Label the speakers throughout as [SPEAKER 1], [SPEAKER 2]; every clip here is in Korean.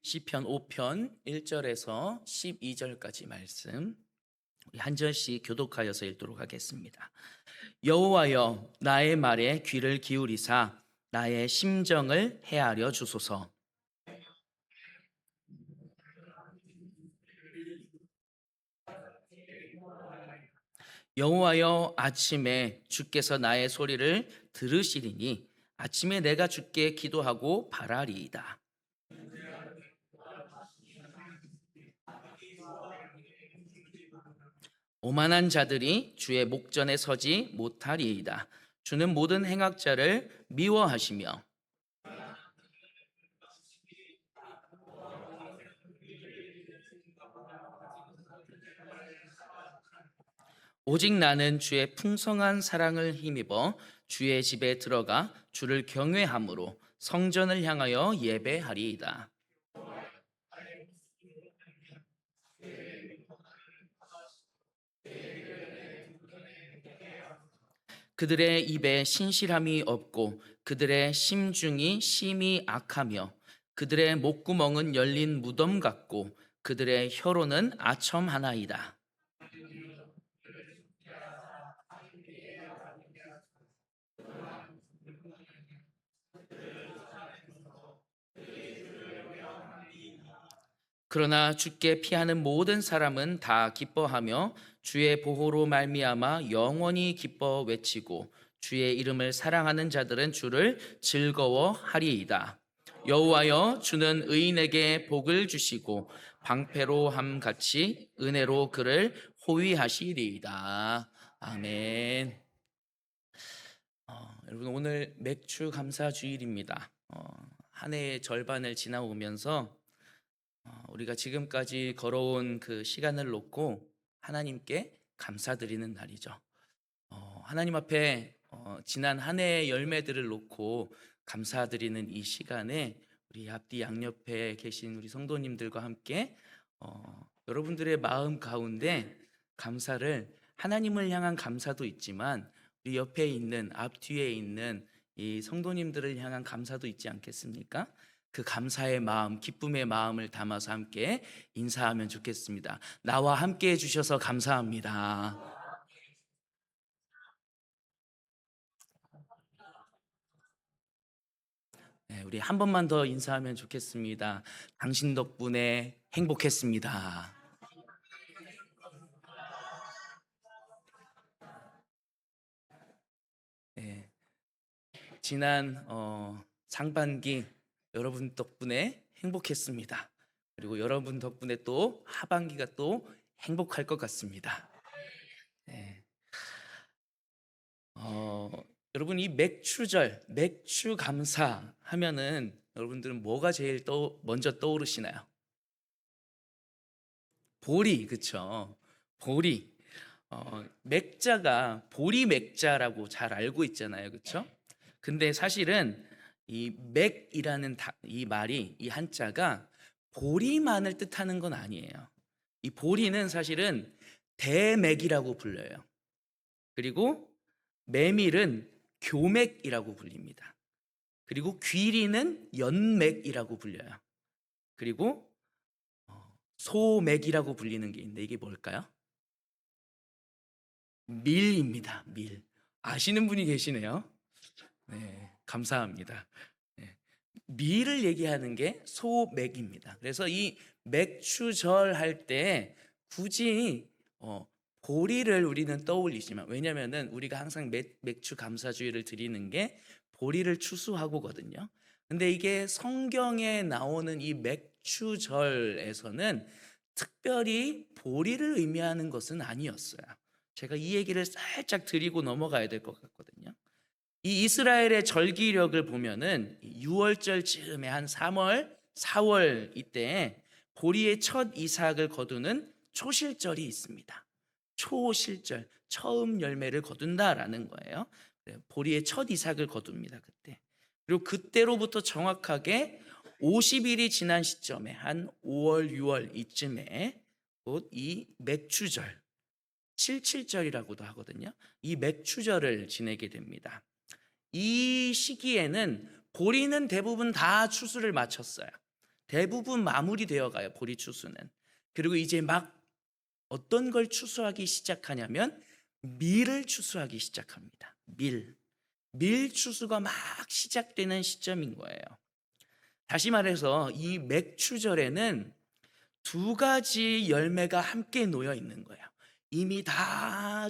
[SPEAKER 1] 시편 5편 1절에서 12절까지 말씀 우리 한 절씩 교독하여서 읽도록 하겠습니다. 여호와여, 나의 말에 귀를 기울이사 나의 심정을 헤아려 주소서. 여호와여, 아침에 주께서 나의 소리를 들으시리니 아침에 내가 주께 기도하고 바라리이다. 오만한 자들이 주의 목전에 서지 못하리이다. 주는 모든 행악자를 미워하시며 오직 나는 주의 풍성한 사랑을 힘입어 주의 집에 들어가 주를 경외함으로 성전을 향하여 예배하리이다. 그들의 입에 신실함이 없고 그들의 심중이 심히 악하며 그들의 목구멍은 열린 무덤 같고 그들의 혀로는 아첨 하나이다. 그러나 주께 피하는 모든 사람은 다 기뻐하며 주의 보호로 말미암아 영원히 기뻐 외치고 주의 이름을 사랑하는 자들은 주를 즐거워하리이다. 여호와여, 주는 의인에게 복을 주시고 방패로 함 같이 은혜로 그를 호위하시리이다. 아멘. 여러분, 오늘 맥주 감사 주일입니다. 한 해의 절반을 지나오면서 우리가 지금까지 걸어온 그 시간을 놓고 하나님께 감사드리는 날이죠. 하나님 앞에 지난 한 해의 열매들을 놓고 감사드리는 이 시간에 우리 앞뒤 양옆에 계신 우리 성도님들과 함께 여러분들의 마음 가운데 감사를, 하나님을 향한 감사도 있지만 우리 옆에 있는, 앞뒤에 있는 이 성도님들을 향한 감사도 있지 않겠습니까? 그 감사의 마음, 기쁨의 마음을 담아서 함께 인사하면 좋겠습니다. 나와 함께 해주셔서 감사합니다. 네, 우리 한 번만 더 인사하면 좋겠습니다. 당신 덕분에 행복했습니다. 네, 지난 상반기 여러분 덕분에 행복했습니다. 그리고 여러분 덕분에 또 하반기가 또 행복할 것 같습니다. 네. 여러분, 이 맥주절, 맥주 감사 하면은 여러분들은 뭐가 제일 먼저 떠오르시나요? 보리, 그쵸? 보리. 맥자가 보리 맥자라고 잘 알고 있잖아요, 그쵸? 근데 사실은 이 맥이라는 이 말이, 이 한자가 보리만을 뜻하는 건 아니에요. 이 보리는 사실은 대맥이라고 불려요. 그리고 메밀은 교맥이라고 불립니다. 그리고 귀리는 연맥이라고 불려요. 그리고 소맥이라고 불리는 게 있는데 이게 뭘까요? 밀입니다. 밀. 아시는 분이 계시네요. 네, 감사합니다. 네. 밀을 얘기하는 게 소맥입니다. 그래서 이 맥주절 할 때 굳이 보리를 우리는 떠올리지만, 왜냐면은 우리가 항상 맥주 감사주의를 드리는 게 보리를 추수하고거든요. 근데 이게 성경에 나오는 이 맥주절에서는 특별히 보리를 의미하는 것은 아니었어요. 제가 이 얘기를 살짝 드리고 넘어가야 될 것 같거든요. 이 이스라엘의 절기력을 보면은 6월절 즈음에 한 3월, 4월 이때 보리의 첫 이삭을 거두는 초실절이 있습니다. 초실절, 처음 열매를 거둔다라는 거예요. 보리의 첫 이삭을 거둡니다, 그때. 그리고 그때로부터 정확하게 50일이 지난 시점에 한 5월, 6월 이쯤에 곧 이 맥주절, 칠칠절이라고도 하거든요. 이 맥주절을 지내게 됩니다. 이 시기에는 보리는 대부분 다 추수를 마쳤어요. 대부분 마무리되어 가요, 보리 추수는. 그리고 이제 막 어떤 걸 추수하기 시작하냐면 밀을 추수하기 시작합니다. 밀 추수가 막 시작되는 시점인 거예요. 다시 말해서 이 맥추절에는 두 가지 열매가 함께 놓여 있는 거예요. 이미 다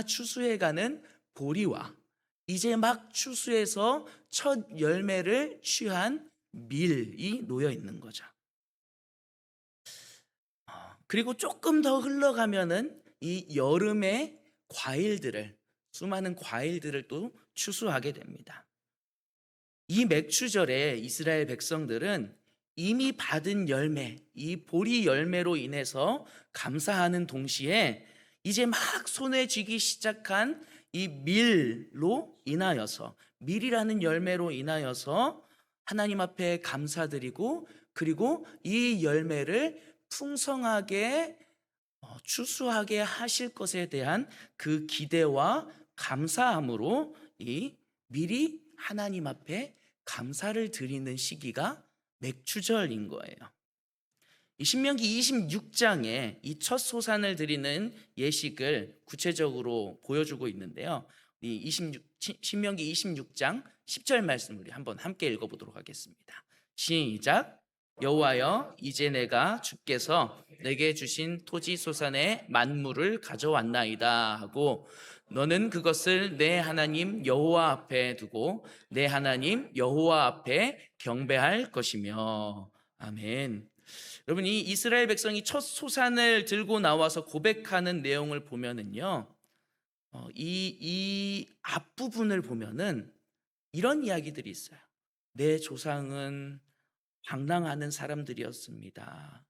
[SPEAKER 1] 추수해가는 보리와 이제 막 추수해서 첫 열매를 취한 밀이 놓여 있는 거죠. 그리고 조금 더 흘러가면은 이 여름의 수많은 과일들을 또 추수하게 됩니다. 이 맥추절에 이스라엘 백성들은 이미 받은 열매, 이 보리 열매로 인해서 감사하는 동시에 이제 막 손에 쥐기 시작한 이 밀이라는 열매로 인하여서 하나님 앞에 감사드리고, 그리고 이 열매를 풍성하게 추수하게 하실 것에 대한 그 기대와 감사함으로 이 밀이 하나님 앞에 감사를 드리는 시기가 맥추절인 거예요. 이 신명기 26장에 이 첫 소산을 드리는 예식을 구체적으로 보여주고 있는데요. 신명기 26장 10절 말씀을 우리 한번 함께 읽어보도록 하겠습니다. 시작. 여호와여, 이제 내가 주께서 내게 주신 토지 소산의 만물을 가져왔나이다 하고, 너는 그것을 내 하나님 여호와 앞에 두고 내 하나님 여호와 앞에 경배할 것이며. 아멘. 여러분, 이 이스라엘 백성이 첫 소산을 들고 나와서 고백하는 내용을 보면은요, 이 앞부분을 보면은 이런 이야기들이 있어요. 내 조상은 방랑하는 사람들이었습니다.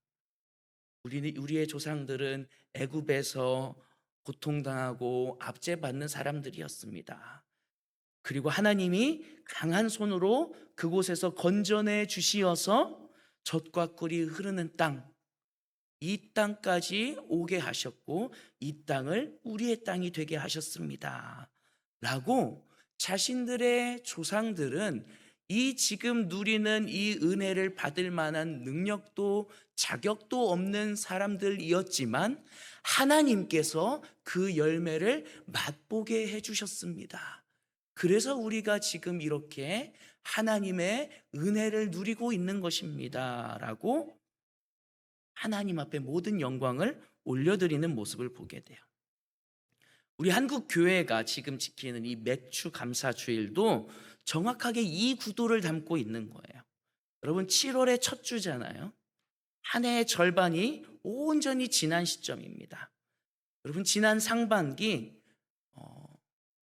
[SPEAKER 1] 우리의 조상들은 애굽에서 고통당하고 압제받는 사람들이었습니다. 그리고 하나님이 강한 손으로 그곳에서 건져내 주시어서 젖과 꿀이 흐르는 땅, 이 땅까지 오게 하셨고 이 땅을 우리의 땅이 되게 하셨습니다 라고 자신들의 조상들은 이 지금 누리는 이 은혜를 받을 만한 능력도 자격도 없는 사람들이었지만 하나님께서 그 열매를 맛보게 해주셨습니다. 그래서 우리가 지금 이렇게 하나님의 은혜를 누리고 있는 것입니다 라고 하나님 앞에 모든 영광을 올려드리는 모습을 보게 돼요. 우리 한국 교회가 지금 지키는 이 맥추 감사 주일도 정확하게 이 구도를 담고 있는 거예요. 여러분, 7월의 첫 주잖아요. 한 해의 절반이 온전히 지난 시점입니다. 여러분, 지난 상반기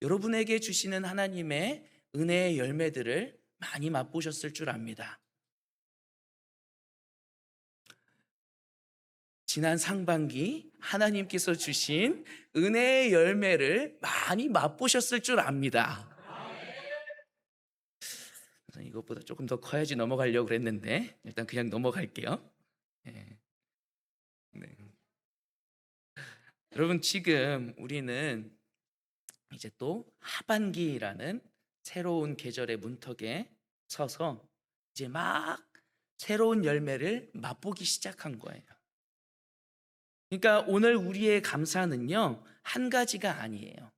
[SPEAKER 1] 여러분에게 주시는 하나님의 은혜의 열매들을 많이 맛보셨을 줄 압니다. 지난 상반기 하나님께서 주신 은혜의 열매를 많이 맛보셨을 줄 압니다. 이것보다 조금 더 커야지 넘어가려고 그랬는데 일단 그냥 넘어갈게요. 네. 네. 여러분, 지금 우리는 이제 또 하반기라는 새로운 계절의 문턱에 서서 이제 막 새로운 열매를 맛보기 시작한 거예요. 그러니까 오늘 우리의 감사는요, 한 가지가 아니에요.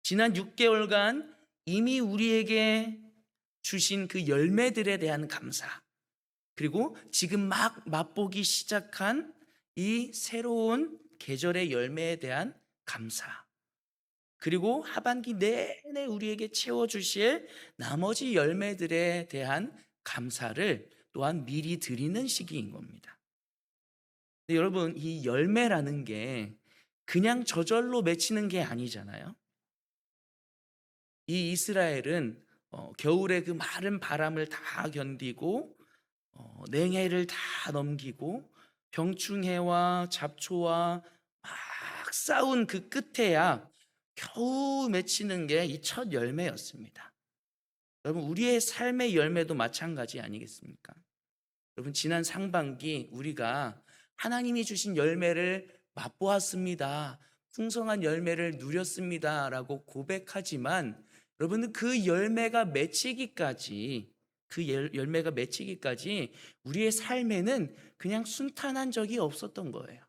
[SPEAKER 1] 지난 6개월간 이미 우리에게 주신 그 열매들에 대한 감사, 그리고 지금 막 맛보기 시작한 이 새로운 계절의 열매에 대한 감사, 그리고 하반기 내내 우리에게 채워주실 나머지 열매들에 대한 감사를 또한 미리 드리는 시기인 겁니다. 근데 여러분, 이 열매라는 게 그냥 저절로 맺히는 게 아니잖아요. 이 이스라엘은 겨울에 그 마른 바람을 다 견디고 냉해를 다 넘기고 병충해와 잡초와 막 싸운 그 끝에야 겨우 맺히는 게 이 첫 열매였습니다. 여러분, 우리의 삶의 열매도 마찬가지 아니겠습니까? 여러분, 지난 상반기 우리가 하나님이 주신 열매를 맛보았습니다, 풍성한 열매를 누렸습니다 라고 고백하지만 여러분은 그 열매가 맺히기까지 그 열매가 맺히기까지 우리의 삶에는 그냥 순탄한 적이 없었던 거예요.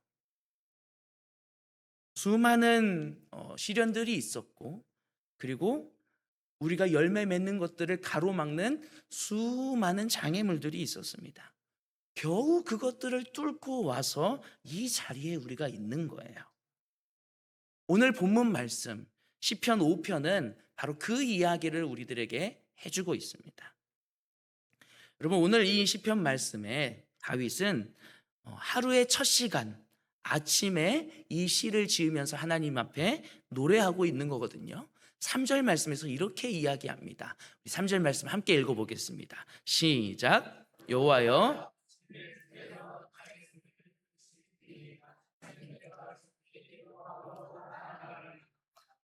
[SPEAKER 1] 수많은 시련들이 있었고, 그리고 우리가 열매 맺는 것들을 가로막는 수많은 장애물들이 있었습니다. 겨우 그것들을 뚫고 와서 이 자리에 우리가 있는 거예요. 오늘 본문 말씀 시편 5편은 바로 그 이야기를 우리들에게 해주고 있습니다. 여러분, 오늘 이 시편 말씀에 다윗은 하루의 첫 시간 아침에 이 시를 지으면서 하나님 앞에 노래하고 있는 거거든요. 3절 말씀에서 이렇게 이야기합니다. 우리 3절 말씀 함께 읽어보겠습니다. 시작. 여호와여,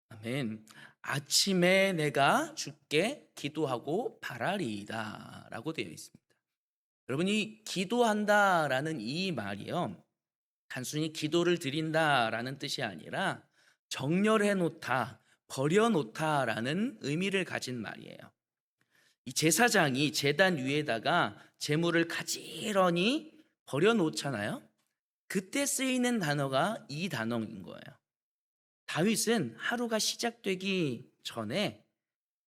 [SPEAKER 1] 아멘. 아침에 내가 주께 기도하고 바라리이다 라고 되어 있습니다. 여러분, 이 기도한다라는 이 말이요, 단순히 기도를 드린다라는 뜻이 아니라 정렬해 놓다, 버려 놓다라는 의미를 가진 말이에요. 이 제사장이 제단 위에다가 제물을 가지런히 버려 놓잖아요. 그때 쓰이는 단어가 이 단어인 거예요. 다윗은 하루가 시작되기 전에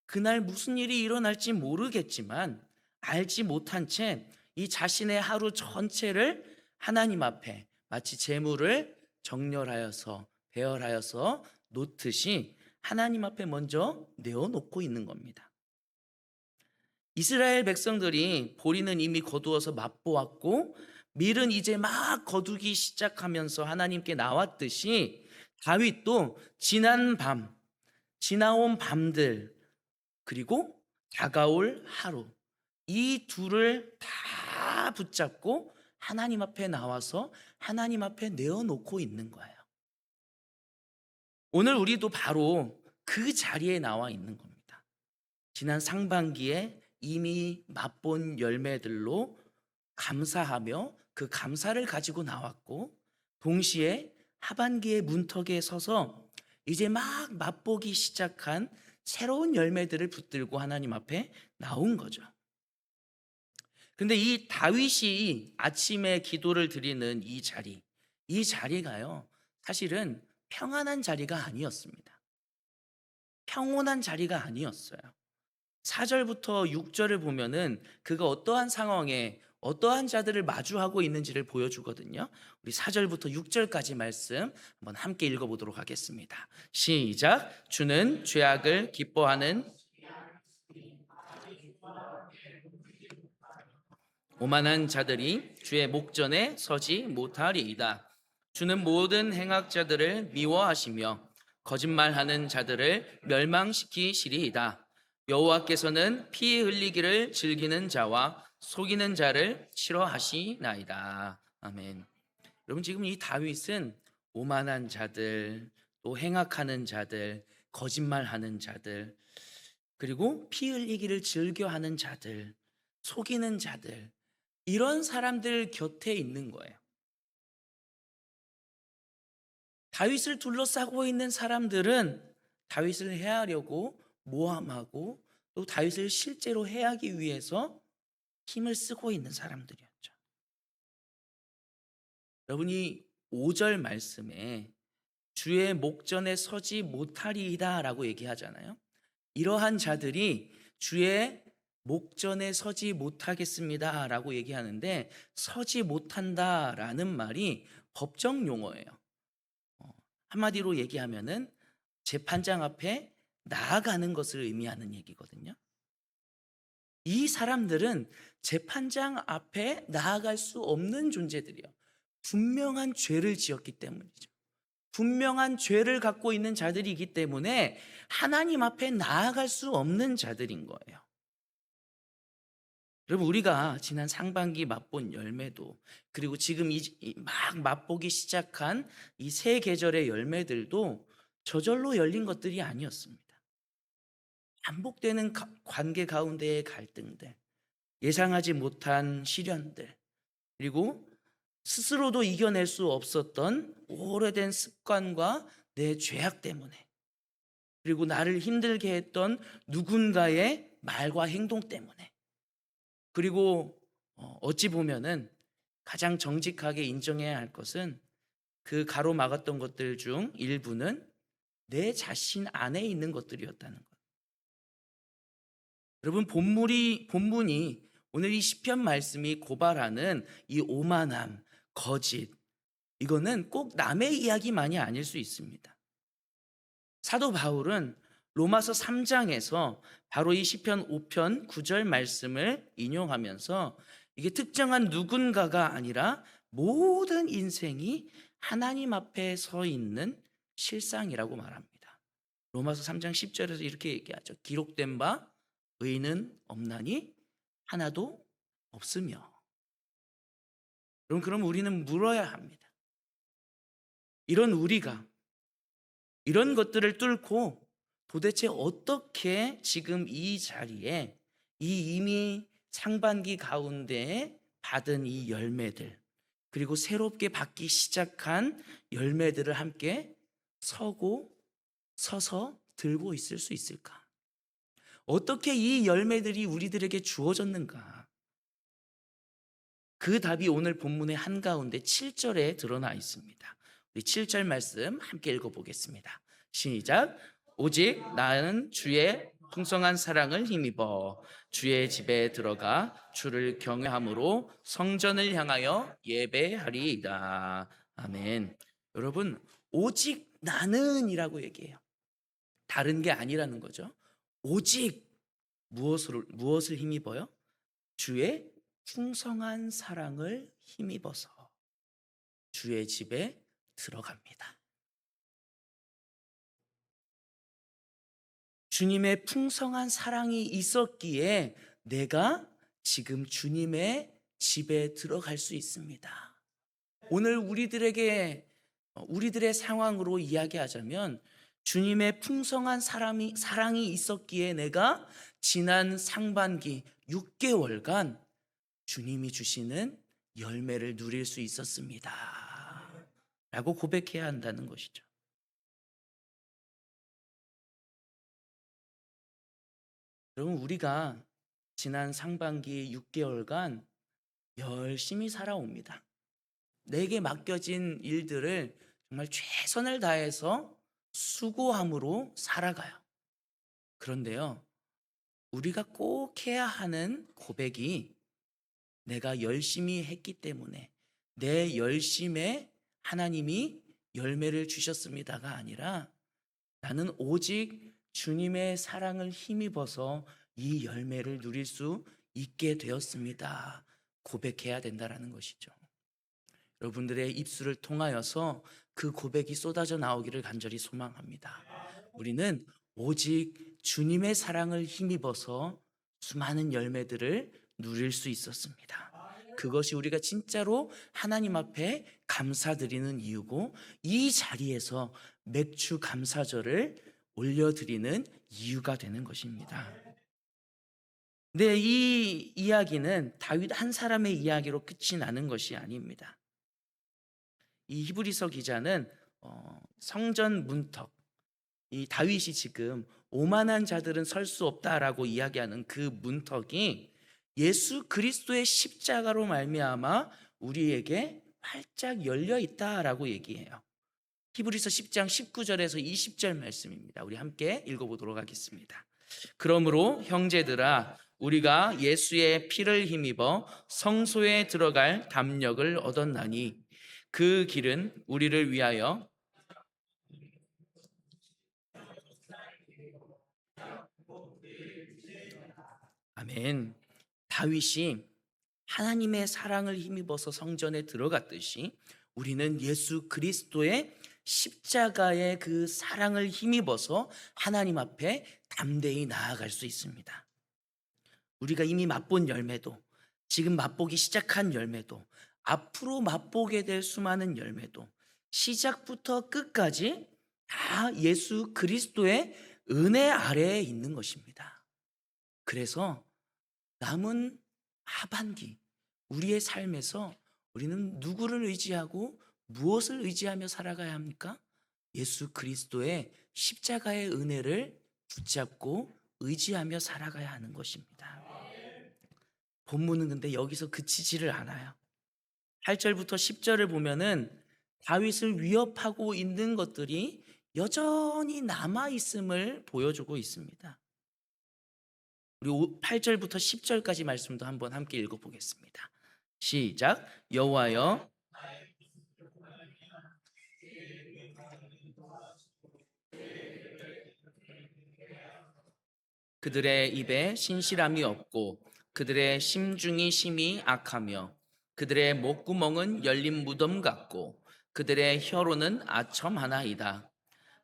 [SPEAKER 1] 그날 무슨 일이 일어날지 모르겠지만 알지 못한 채 이 자신의 하루 전체를 하나님 앞에 마치 제물을 정렬하여서 배열하여서 놓듯이 하나님 앞에 먼저 내어놓고 있는 겁니다. 이스라엘 백성들이 보리는 이미 거두어서 맛보았고 밀은 이제 막 거두기 시작하면서 하나님께 나왔듯이 다윗도 지난 밤, 지나온 밤들, 그리고 다가올 하루, 이 둘을 다 붙잡고 하나님 앞에 나와서 하나님 앞에 내어놓고 있는 거예요. 오늘 우리도 바로 그 자리에 나와 있는 겁니다. 지난 상반기에 이미 맛본 열매들로 감사하며 그 감사를 가지고 나왔고, 동시에 하반기의 문턱에 서서 이제 막 맛보기 시작한 새로운 열매들을 붙들고 하나님 앞에 나온 거죠. 근데 이 다윗이 아침에 기도를 드리는 이 자리가요, 사실은 평안한 자리가 아니었습니다. 평온한 자리가 아니었어요. 4절부터 6절을 보면은 그가 어떠한 상황에 어떠한 자들을 마주하고 있는지를 보여주거든요. 우리 4절부터 6절까지 말씀 한번 함께 읽어보도록 하겠습니다. 시작. 주는 죄악을 기뻐하는 오만한 자들이 주의 목전에 서지 못하리이다. 주는 모든 행악자들을 미워하시며 거짓말하는 자들을 멸망시키시리이다. 여호와께서는 피 흘리기를 즐기는 자와 속이는 자를 싫어하시나이다. 아멘. 여러분, 지금 이 다윗은 오만한 자들, 또 행악하는 자들, 거짓말하는 자들, 그리고 피 흘리기를 즐겨하는 자들, 속이는 자들, 이런 사람들 곁에 있는 거예요. 다윗을 둘러싸고 있는 사람들은 다윗을 해하려고 모함하고 또 다윗을 실제로 해하기 위해서 힘을 쓰고 있는 사람들이었죠. 여러분이 5절 말씀에 주의 목전에 서지 못하리이다 라고 얘기하잖아요. 이러한 자들이 주의 목전에 서지 못하겠습니다 라고 얘기하는데, 서지 못한다 라는 말이 법정 용어예요. 한마디로 얘기하면은 재판장 앞에 나아가는 것을 의미하는 얘기거든요. 이 사람들은 재판장 앞에 나아갈 수 없는 존재들이요. 분명한 죄를 지었기 때문이죠. 분명한 죄를 갖고 있는 자들이기 때문에 하나님 앞에 나아갈 수 없는 자들인 거예요. 여러분, 우리가 지난 상반기 맛본 열매도, 그리고 지금 막 맛보기 시작한 이 새 계절의 열매들도 저절로 열린 것들이 아니었습니다. 반복되는 관계 가운데의 갈등들, 예상하지 못한 시련들, 그리고 스스로도 이겨낼 수 없었던 오래된 습관과 내 죄악 때문에, 그리고 나를 힘들게 했던 누군가의 말과 행동 때문에, 그리고 어찌 보면은 가장 정직하게 인정해야 할 것은 그 가로막았던 것들 중 일부는 내 자신 안에 있는 것들이었다는 것. 여러분, 본문이 오늘 이 시편 말씀이 고발하는 이 오만함, 거짓, 이거는 꼭 남의 이야기만이 아닐 수 있습니다. 사도 바울은 로마서 3장에서 바로 이 시편 5편 9절 말씀을 인용하면서 이게 특정한 누군가가 아니라 모든 인생이 하나님 앞에 서 있는 실상이라고 말합니다. 로마서 3장 10절에서 이렇게 얘기하죠. 기록된 바 의인은 없나니 하나도 없으며. 그럼 우리는 물어야 합니다. 이런 우리가 이런 것들을 뚫고 도대체 어떻게 지금 이 자리에 이 이미 상반기 가운데 받은 이 열매들, 그리고 새롭게 받기 시작한 열매들을 함께 서서 들고 있을 수 있을까? 어떻게 이 열매들이 우리들에게 주어졌는가? 그 답이 오늘 본문의 한가운데 7절에 드러나 있습니다. 우리 7절 말씀 함께 읽어보겠습니다. 시작. 오직 나는 주의 풍성한 사랑을 힘입어 주의 집에 들어가 주를 경외함으로 성전을 향하여 예배하리이다. 아멘. 여러분, 오직 나는이라고 얘기해요. 다른 게 아니라는 거죠. 오직 무엇을 힘입어요? 주의 풍성한 사랑을 힘입어서 주의 집에 들어갑니다. 주님의 풍성한 사랑이 있었기에 내가 지금 주님의 집에 들어갈 수 있습니다. 오늘 우리들의 상황으로 이야기하자면 주님의 풍성한 사랑이 있었기에 내가 지난 상반기 6개월간 주님이 주시는 열매를 누릴 수 있었습니다. 라고 고백해야 한다는 것이죠. 여러분, 우리가 지난 상반기 6개월간 열심히 살아옵니다. 내게 맡겨진 일들을 정말 최선을 다해서 수고함으로 살아가요. 그런데요, 우리가 꼭 해야 하는 고백이 내가 열심히 했기 때문에 내 열심에 하나님이 열매를 주셨습니다가 아니라 나는 오직 주님의 사랑을 힘입어서 이 열매를 누릴 수 있게 되었습니다. 고백해야 된다는 것이죠. 여러분들의 입술을 통하여서 그 고백이 쏟아져 나오기를 간절히 소망합니다. 우리는 오직 주님의 사랑을 힘입어서 수많은 열매들을 누릴 수 있었습니다. 그것이 우리가 진짜로 하나님 앞에 감사드리는 이유고, 이 자리에서 맥주 감사절을 올려드리는 이유가 되는 것입니다. 네, 이 이야기는 다윗 한 사람의 이야기로 끝이 나는 것이 아닙니다. 이 히브리서 기자는 성전 문턱, 이 다윗이 지금 오만한 자들은 설 수 없다라고 이야기하는 그 문턱이 예수 그리스도의 십자가로 말미암아 우리에게 활짝 열려 있다라고 얘기해요. 히브리서 10장 19절에서 20절 말씀입니다. 우리 함께 읽어보도록 하겠습니다. 그러므로 형제들아, 우리가 예수의 피를 힘입어 성소에 들어갈 담력을 얻었나니 그 길은 우리를 위하여 아멘. 다윗이 하나님의 사랑을 힘입어서 성전에 들어갔듯이 우리는 예수 그리스도의 십자가의 그 사랑을 힘입어서 하나님 앞에 담대히 나아갈 수 있습니다. 우리가 이미 맛본 열매도, 지금 맛보기 시작한 열매도, 앞으로 맛보게 될 수많은 열매도 시작부터 끝까지 다 예수 그리스도의 은혜 아래에 있는 것입니다. 그래서 남은 하반기 우리의 삶에서 우리는 누구를 의지하고 무엇을 의지하며 살아가야 합니까? 예수 그리스도의 십자가의 은혜를 붙잡고 의지하며 살아가야 하는 것입니다. 본문은 근데 여기서 그치지를 않아요. 8절부터 10절을 보면은 다윗을 위협하고 있는 것들이 여전히 남아 있음을 보여주고 있습니다. 우리 8절부터 10절까지 말씀도 한번 함께 읽어보겠습니다. 시작. 여호와여, 그들의 입에 신실함이 없고 그들의 심중이 심히 악하며 그들의 목구멍은 열린 무덤 같고 그들의 혀로는 아첨하나이다.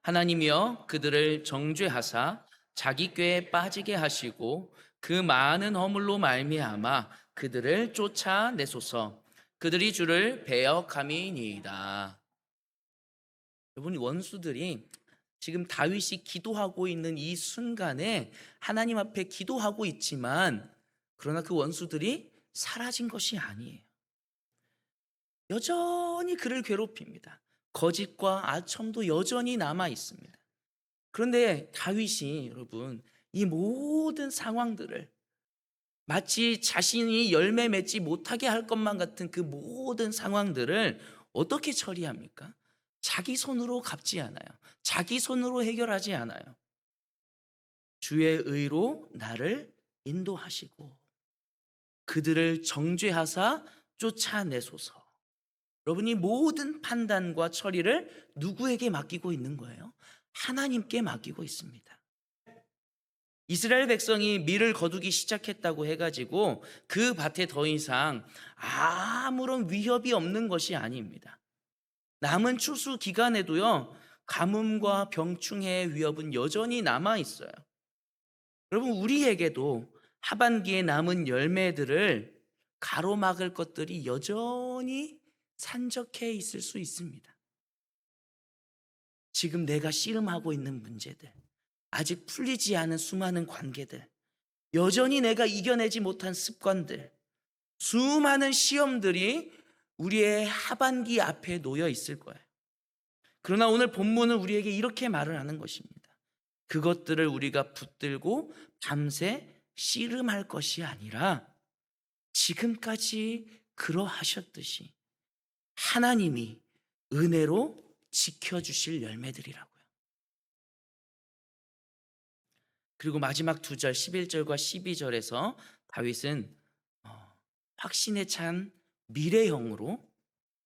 [SPEAKER 1] 하나님이여, 그들을 정죄하사 자기 꾀에 빠지게 하시고 그 많은 허물로 말미암아 그들을 쫓아내소서. 그들이 주를 배역함이니이다. 여러분, 원수들이 지금 다윗이 기도하고 있는 이 순간에 하나님 앞에 기도하고 있지만, 그러나 그 원수들이 사라진 것이 아니에요. 여전히 그를 괴롭힙니다. 거짓과 아첨도 여전히 남아 있습니다. 그런데 다윗이, 여러분, 이 모든 상황들을 마치 자신이 열매 맺지 못하게 할 것만 같은 그 모든 상황들을 어떻게 처리합니까? 자기 손으로 갚지 않아요. 자기 손으로 해결하지 않아요. 주의 의로 나를 인도하시고 그들을 정죄하사 쫓아내소서. 여러분이 모든 판단과 처리를 누구에게 맡기고 있는 거예요? 하나님께 맡기고 있습니다. 이스라엘 백성이 밀을 거두기 시작했다고 해가지고 그 밭에 더 이상 아무런 위협이 없는 것이 아닙니다. 남은 추수 기간에도요, 가뭄과 병충해의 위협은 여전히 남아 있어요. 여러분, 우리에게도 하반기에 남은 열매들을 가로막을 것들이 여전히 산적해 있을 수 있습니다. 지금 내가 씨름하고 있는 문제들, 아직 풀리지 않은 수많은 관계들, 여전히 내가 이겨내지 못한 습관들, 수많은 시험들이 우리의 하반기 앞에 놓여 있을 거예요. 그러나 오늘 본문은 우리에게 이렇게 말을 하는 것입니다. 그것들을 우리가 붙들고 밤새 씨름할 것이 아니라 지금까지 그러하셨듯이 하나님이 은혜로 지켜주실 열매들이라고요. 그리고 마지막 2절 11절과 12절에서 다윗은 확신에 찬 미래형으로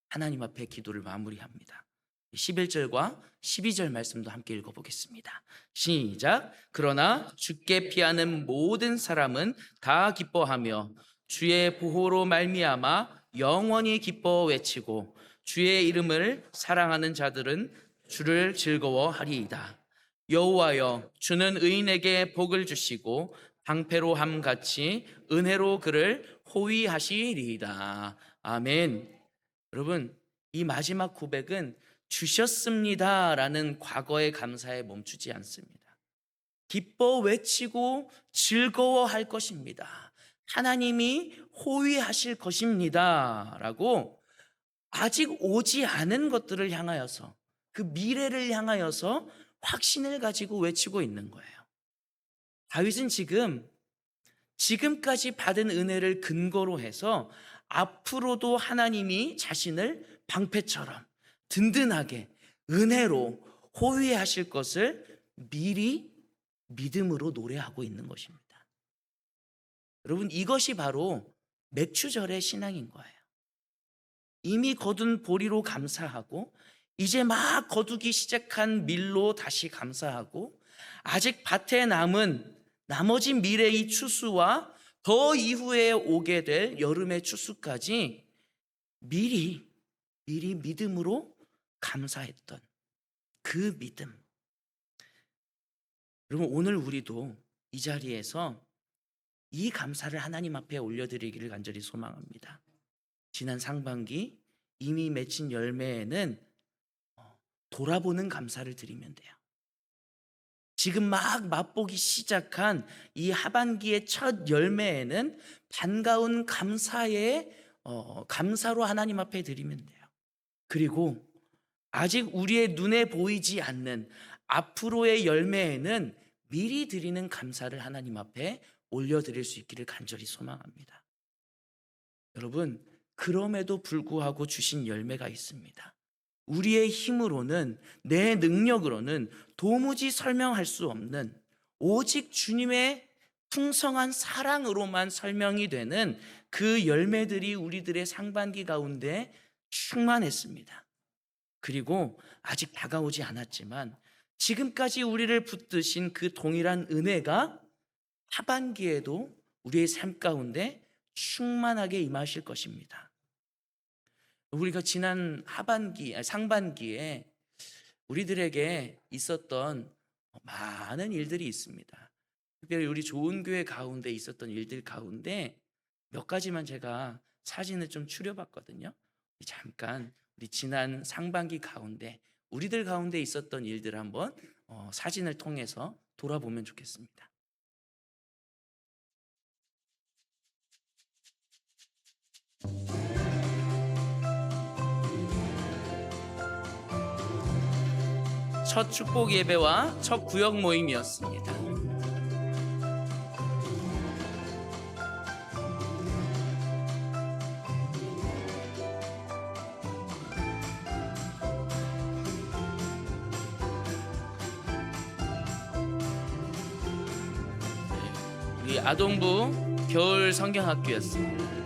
[SPEAKER 1] 하나님 앞에 기도를 마무리합니다. 11절과 12절 말씀도 함께 읽어보겠습니다. 시작. 그러나 주께 피하는 모든 사람은 다 기뻐하며 주의 보호로 말미암아 영원히 기뻐 외치고 주의 이름을 사랑하는 자들은 주를 즐거워하리이다. 여호와여, 주는 의인에게 복을 주시고 방패로함 같이 은혜로 그를 호위하시리이다. 아멘. 여러분, 이 마지막 고백은 주셨습니다라는 과거의 감사에 멈추지 않습니다. 기뻐 외치고 즐거워할 것입니다. 하나님이 호위하실 것입니다 라고 아직 오지 않은 것들을 향하여서, 그 미래를 향하여서 확신을 가지고 외치고 있는 거예요. 다윗은 지금까지 받은 은혜를 근거로 해서 앞으로도 하나님이 자신을 방패처럼 든든하게 은혜로 호위하실 것을 미리 믿음으로 노래하고 있는 것입니다. 여러분, 이것이 바로 맥추절의 신앙인 거예요. 이미 거둔 보리로 감사하고 이제 막 거두기 시작한 밀로 다시 감사하고 아직 밭에 남은 나머지 미래의 추수와 더 이후에 오게 될 여름의 추수까지 미리 믿음으로 감사했던 그 믿음. 여러분, 오늘 우리도 이 자리에서 이 감사를 하나님 앞에 올려드리기를 간절히 소망합니다. 지난 상반기 이미 맺힌 열매에는 돌아보는 감사를 드리면 돼요. 지금 막 맛보기 시작한 이 하반기의 첫 열매에는 반가운 감사로 하나님 앞에 드리면 돼요. 그리고 아직 우리의 눈에 보이지 않는 앞으로의 열매에는 미리 드리는 감사를 하나님 앞에 올려드릴 수 있기를 간절히 소망합니다. 여러분, 그럼에도 불구하고 주신 열매가 있습니다. 우리의 힘으로는, 내 능력으로는 도무지 설명할 수 없는, 오직 주님의 풍성한 사랑으로만 설명이 되는 그 열매들이 우리들의 상반기 가운데 충만했습니다. 그리고 아직 다가오지 않았지만 지금까지 우리를 붙드신 그 동일한 은혜가 하반기에도 우리의 삶 가운데 충만하게 임하실 것입니다. 우리가 지난 상반기에 우리들에게 있었던 많은 일들이 있습니다. 특별히 우리 좋은 교회 가운데 있었던 일들 가운데 몇 가지만 제가 사진을 좀 추려봤거든요. 잠깐 우리 지난 상반기 가운데 우리들 가운데 있었던 일들 한번 사진을 통해서 돌아보면 좋겠습니다. 첫 축복 예배와 첫 구역 모임이었습니다. 우리 아동부 겨울 성경학교였습니다.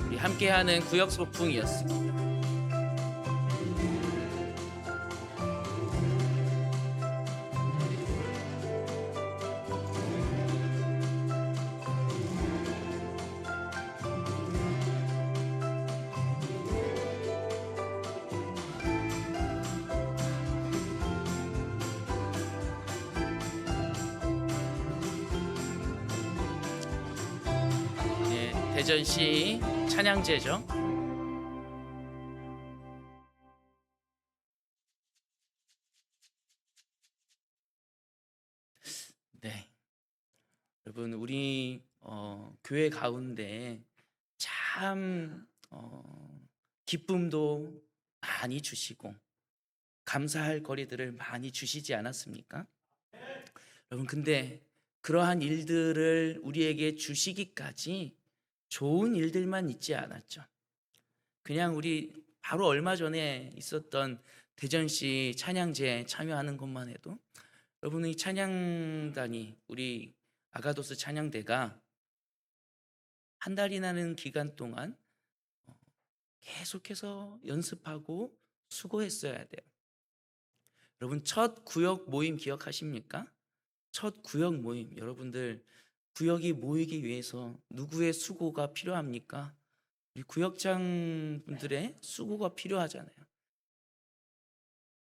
[SPEAKER 1] 우리 함께하는 구역 소풍이었습니다. 대전시 찬양제죠. 네, 여러분 우리 교회 가운데 참 기쁨도 많이 주시고 감사할 거리들을 많이 주시지 않았습니까? 여러분, 근데 그러한 일들을 우리에게 주시기까지 좋은 일들만 있지 않았죠. 그냥 우리 바로 얼마 전에 있었던 대전시 찬양제에 참여하는 것만 해도 여러분, 이 찬양단이, 우리 아가도스 찬양대가 한 달이나는 기간 동안 계속해서 연습하고 수고했어야 돼요. 여러분, 첫 구역 모임 기억하십니까? 첫 구역 모임, 여러분들 구역이 모이기 위해서 누구의 수고가 필요합니까? 우리 구역장 분들의 수고가 필요하잖아요.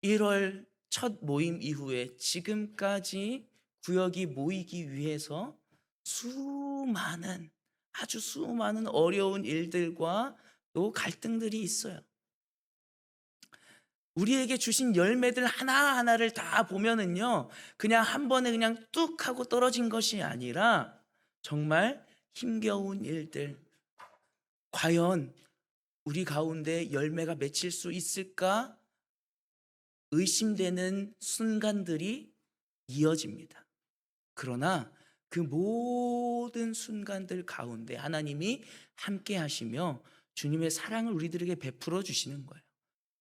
[SPEAKER 1] 1월 첫 모임 이후에 지금까지 구역이 모이기 위해서 아주 수많은 어려운 일들과 또 갈등들이 있어요. 우리에게 주신 열매들 하나하나를 다 보면은요, 그냥 한 번에 그냥 뚝 하고 떨어진 것이 아니라 정말 힘겨운 일들, 과연 우리 가운데 열매가 맺힐 수 있을까 의심되는 순간들이 이어집니다. 그러나 그 모든 순간들 가운데 하나님이 함께 하시며 주님의 사랑을 우리들에게 베풀어 주시는 거예요.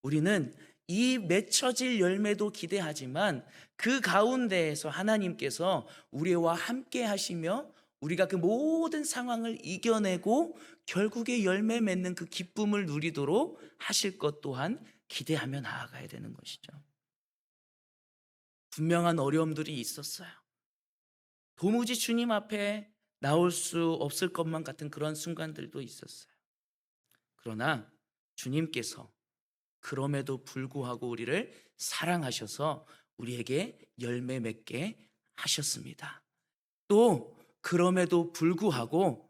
[SPEAKER 1] 우리는 이 맺혀질 열매도 기대하지만 그 가운데에서 하나님께서 우리와 함께 하시며 우리가 그 모든 상황을 이겨내고 결국에 열매 맺는 그 기쁨을 누리도록 하실 것 또한 기대하며 나아가야 되는 것이죠. 분명한 어려움들이 있었어요. 도무지 주님 앞에 나올 수 없을 것만 같은 그런 순간들도 있었어요. 그러나 주님께서 그럼에도 불구하고 우리를 사랑하셔서 우리에게 열매 맺게 하셨습니다. 또 그럼에도 불구하고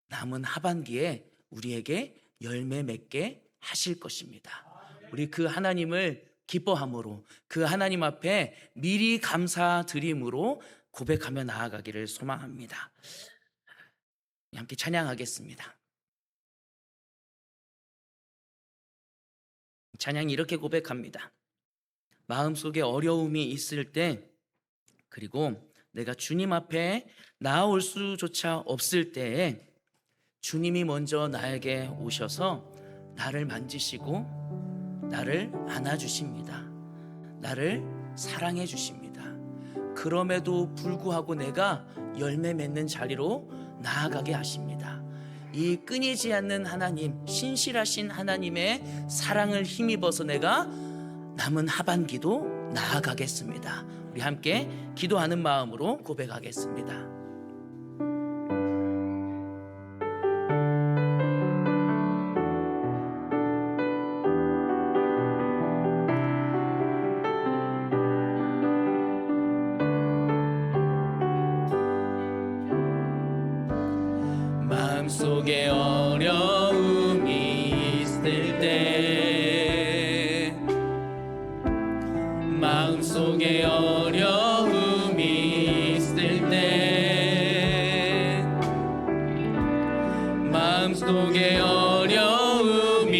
[SPEAKER 1] 남은 하반기에 우리에게 열매 맺게 하실 것입니다. 우리 그 하나님을 기뻐함으로, 그 하나님 앞에 미리 감사드림으로 고백하며 나아가기를 소망합니다. 함께 찬양하겠습니다. 찬양이 이렇게 고백합니다. 마음속에 어려움이 있을 때, 그리고 내가 주님 앞에 나아올 수조차 없을 때에 주님이 먼저 나에게 오셔서 나를 만지시고 나를 안아주십니다. 나를 사랑해 주십니다. 그럼에도 불구하고 내가 열매 맺는 자리로 나아가게 하십니다. 이 끊이지 않는 하나님, 신실하신 하나님의 사랑을 힘입어서 내가 남은 하반기도 나아가겠습니다. 우리 함께 기도하는 마음으로 고백하겠습니다. 마음속에 어려움이 있을 때, 마음속에 어려움이 있을 때, 마음속에 어려움이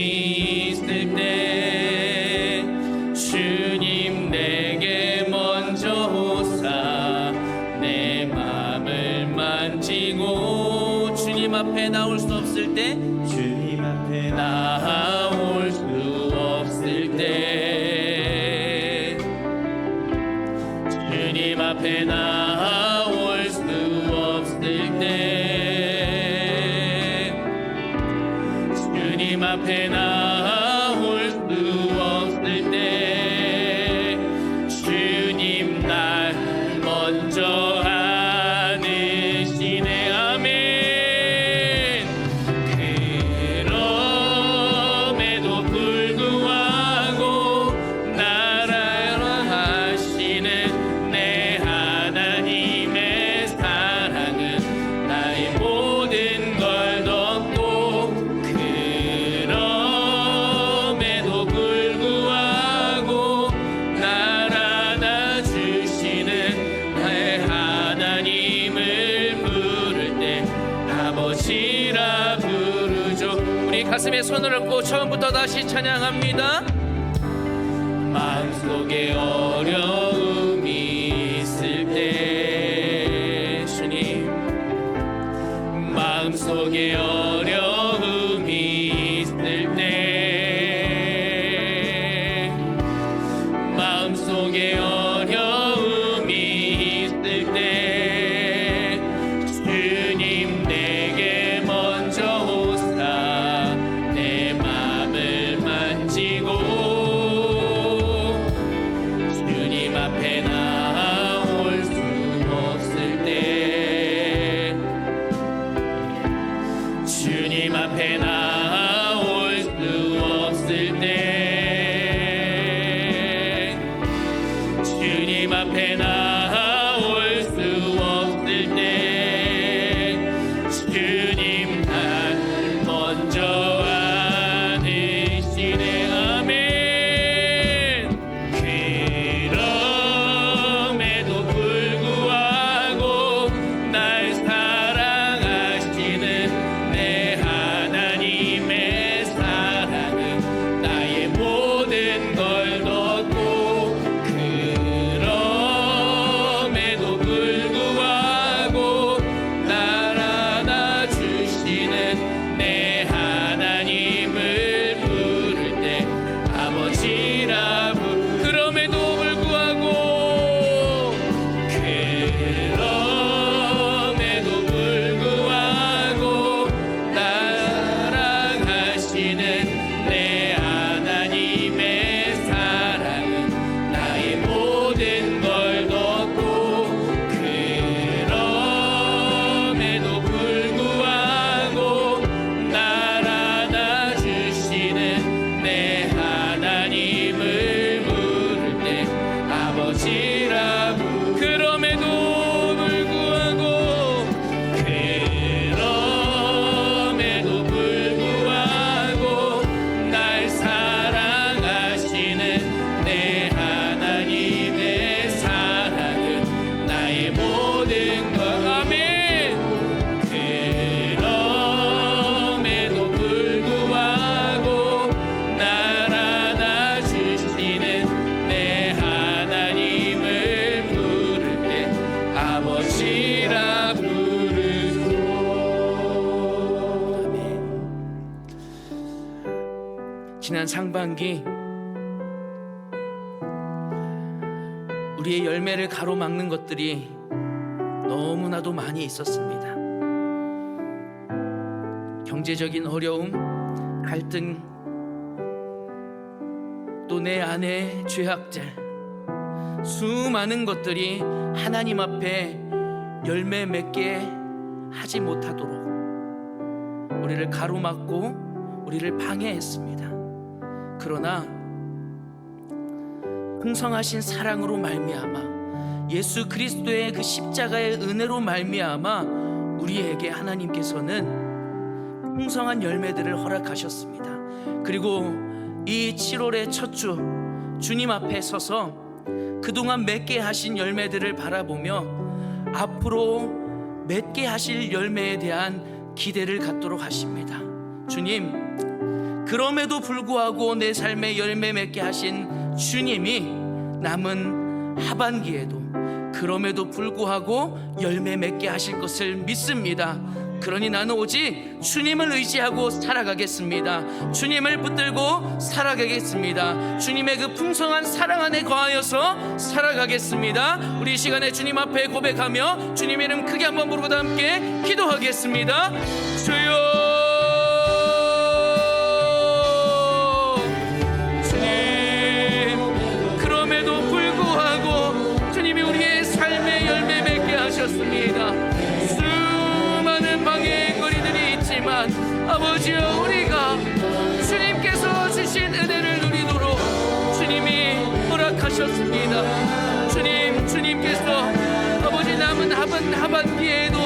[SPEAKER 1] 있을 때 주님 내게 먼저 오사 내 마음을 만지고, 주님 앞에 나올 수 없을 때, 주님 앞에 나올 수 없을 때, 주님 앞에 나올 수 없을 때, 주님 앞에 나올 수 없을 때 주님 날 먼저 안으시네. 아멘. 그럼에도 불구하고 나를 하시는 내 하나님의 사랑은 나의 모든 걸 덮고, 그럼에도 불구하고 날 안아주시는 나의 하나님을 부를 때 아버지라 부르죠. 우리 가슴에 손을 얹고 처음부터 다시 찬양합니다. 마음속에 어려움이 있을 때, 주님 마음속에 어려움이 있을 때, 마음속에 어려움이 있을 때 주님 내게 먼저 오사 내 마음을 만지고, 주님 앞에 나올 수 없을 때, 주님 앞에 나올 수 없을 때, 주님 앞에 나올 수 없을 때 주님 날 먼저 안으시네. 아멘. 그럼에도 불구하고 날 사랑하시는 내 하나님의 사랑은 나의 모든 걸 덮고, 그럼에도 지난 상반기 우리의 열매를 가로막는 것들이 너무나도 많이 있었습니다. 경제적인 어려움, 갈등, 또 내 안의 죄악들, 수많은 것들이 하나님 앞에 열매 맺게 하지 못하도록 우리를 가로막고 우리를 방해했습니다. 그러나 풍성하신 사랑으로 말미암아, 예수 그리스도의 그 십자가의 은혜로 말미암아 우리에게 하나님께서는 풍성한 열매들을 허락하셨습니다. 그리고 이 7월의 첫 주 주님 앞에 서서 그동안 맺게 하신 열매들을 바라보며 앞으로 맺게 하실 열매에 대한 기대를 갖도록 하십니다. 주님, 그럼에도 불구하고 내 삶에 열매 맺게 하신 주님이 남은 하반기에도 그럼에도 불구하고 열매 맺게 하실 것을 믿습니다. 그러니 나는 오직 주님을 의지하고 살아가겠습니다. 주님을 붙들고 살아가겠습니다. 주님의 그 풍성한 사랑 안에 거하여서 살아가겠습니다. 우리 이 시간에 주님 앞에 고백하며 주님 이름 크게 한번 부르고 다 함께 기도하겠습니다. 주여, 수많은 방해거리들이 있지만 아버지여, 우리가 주님께서 주신 은혜를 누리도록 주님이 허락하셨습니다. 주님께서 아버지 남은 하반기에도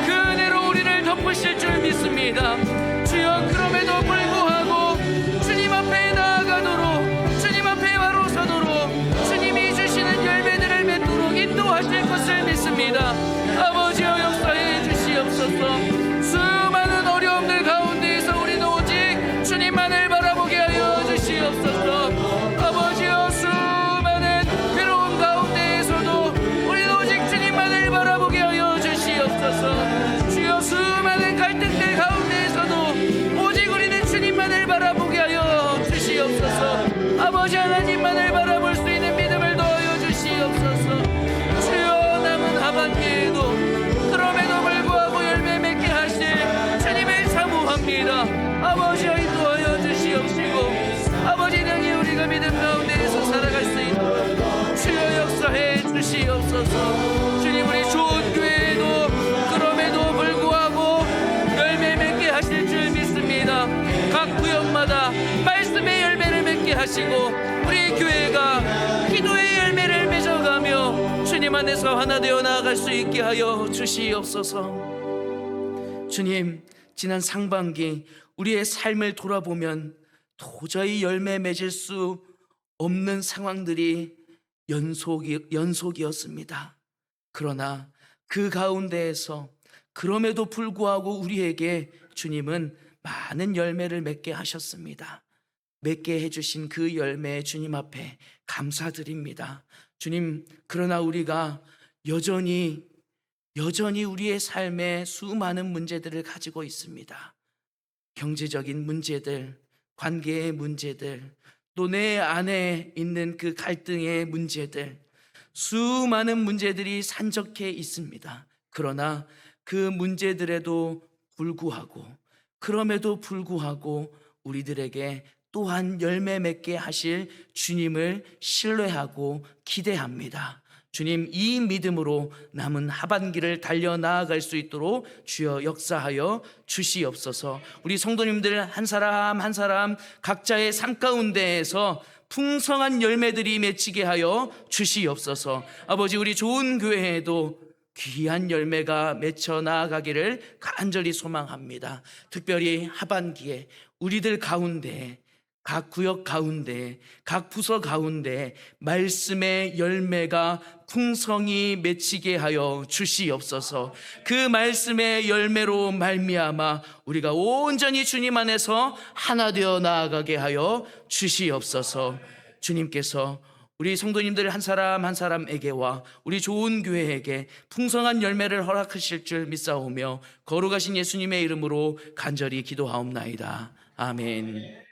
[SPEAKER 1] 그 은혜로 우리를 덮으실 줄 믿습니다. 주여, 그럼에도 불구하고 주님 앞에 나아가도록, 주님 앞에 바로 서도록 주님이 주시는 열매들을 맺도록 인도하실 것을 믿습니다. 아버지여, 역사해 주시옵소서. 수많은 어려움들 가운데에서 우리는 오직 주님만을 바라보게 하여 주시옵소서. 아버지여, 수많은 괴로움 가운데에서도 우리는 오직 주님만을 바라보게 하여 주시옵소서. 주여, 수많은 갈등들 가운데에서도 오직 우리는 주님만을 바라보게 하여 주시옵소서. 아버지 하나님만을 바라볼 수 있는 믿음을 더하여 주시옵소서. 주여, 남은 하반기에도 그럼에도 불구하고 열매 맺게 하실 주님을 사모합니다. 아버지 인도하여 주시옵시고 아버지 능히 우리가 믿음 가운데에서 살아갈 수 있도록 주여 역사해 주시옵소서. 주님, 우리 좋은 교회에도 그럼에도 불구하고 열매 맺게 하실 줄 믿습니다. 각 구역마다 말씀의 열매를 맺게 하시고 우리 교회가 기도의 열매를 맺어가며 주님 안에서 하나 되어 나아갈 수 있게 하여 주시옵소서. 주님, 지난 상반기 우리의 삶을 돌아보면 도저히 열매 맺을 수 없는 상황들이 연속이었습니다. 그러나 그 가운데에서 그럼에도 불구하고 우리에게 주님은 많은 열매를 맺게 하셨습니다. 맺게 해주신 그 열매 주님 앞에 감사드립니다. 주님, 그러나 우리가 여전히 우리의 삶에 수많은 문제들을 가지고 있습니다. 경제적인 문제들, 관계의 문제들, 또 내 안에 있는 그 갈등의 문제들, 수많은 문제들이 산적해 있습니다. 그러나 그 문제들에도 불구하고, 그럼에도 불구하고 우리들에게 또한 열매 맺게 하실 주님을 신뢰하고 기대합니다. 주님, 이 믿음으로 남은 하반기를 달려나아갈 수 있도록 주여 역사하여 주시옵소서. 우리 성도님들 한 사람 한 사람 각자의 삶 가운데에서 풍성한 열매들이 맺히게 하여 주시옵소서. 아버지, 우리 좋은 교회에도 귀한 열매가 맺혀 나아가기를 간절히 소망합니다. 특별히 하반기에 우리들 가운데, 각 구역 가운데, 각 부서 가운데 말씀의 열매가 풍성히 맺히게 하여 주시옵소서. 그 말씀의 열매로 말미암아 우리가 온전히 주님 안에서 하나 되어 나아가게 하여 주시옵소서. 주님께서 우리 성도님들 한 사람 한 사람에게와 우리 좋은 교회에게 풍성한 열매를 허락하실 줄 믿사오며 거룩하신 예수님의 이름으로 간절히 기도하옵나이다. 아멘.